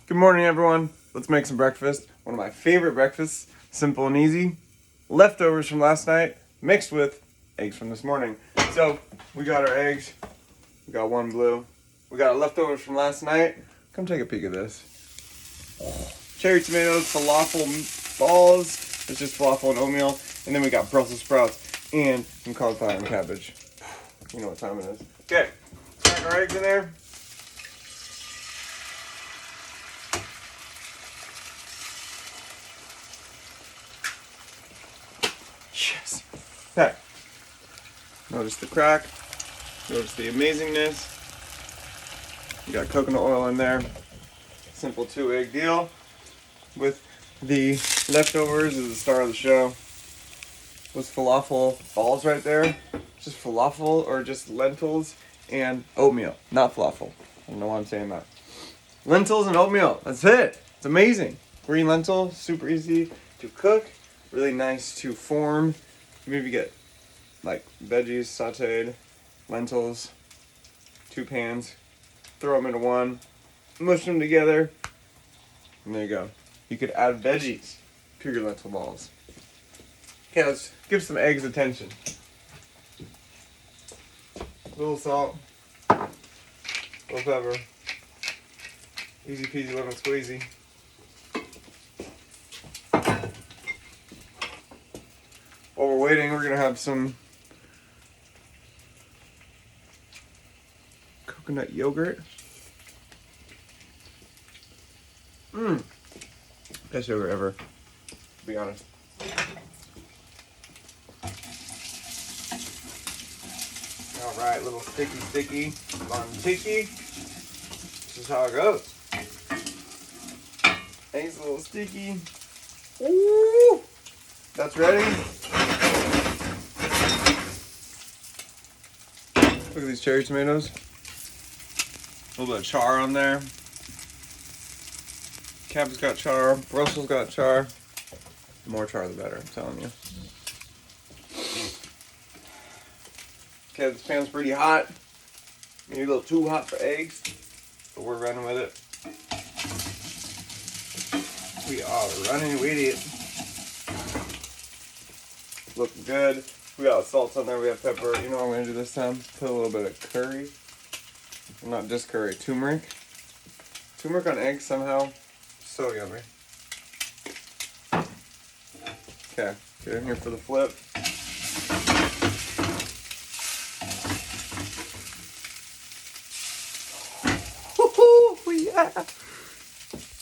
Good morning, everyone. Let's make some breakfast. One of my favorite breakfasts, simple and easy. Leftovers from last night mixed with eggs from this morning. So we got our eggs. We got one blue. We got our leftovers from last night. Come take a peek at this. Cherry tomatoes, falafel balls. It's just falafel and oatmeal. And then we got Brussels sprouts and some cauliflower and cabbage. You know what time it is. Okay, crack our eggs in there. Yes. Okay. Notice the crack. Notice the amazingness. You got coconut oil in there. Simple 2-egg deal. With the leftovers is the star of the show. Those falafel balls right there. Just falafel or just lentils and oatmeal. Not falafel. I don't know why I'm saying that. Lentils and oatmeal. That's it. It's amazing. Green lentil, super easy to cook. Really nice to form. Maybe get like veggies sauteed, lentils, 2 pans, throw them into one, mush them together, and there you go. You could add veggies to your lentil balls. Okay, let's give some eggs attention. A little salt, a little pepper, easy peasy lemon squeezy. While we're waiting, we're gonna have some coconut yogurt. Best yogurt ever, to be honest. Alright, little sticky on tiki. This is how it goes. Eggs a little sticky. Ooh! That's ready. Look at these cherry tomatoes. A little bit of char on there. Cabbage got char. Brussels got char. The more char, the better, I'm telling you. Okay, this pan's pretty hot. Maybe a little too hot for eggs, but we're running with it. We are running with it. Looking good. We got salt on there, we have pepper. You know what I'm going to do this time? Put a little bit of curry. Not just curry, turmeric. Turmeric on eggs somehow. So yummy. Okay, get in here for the flip.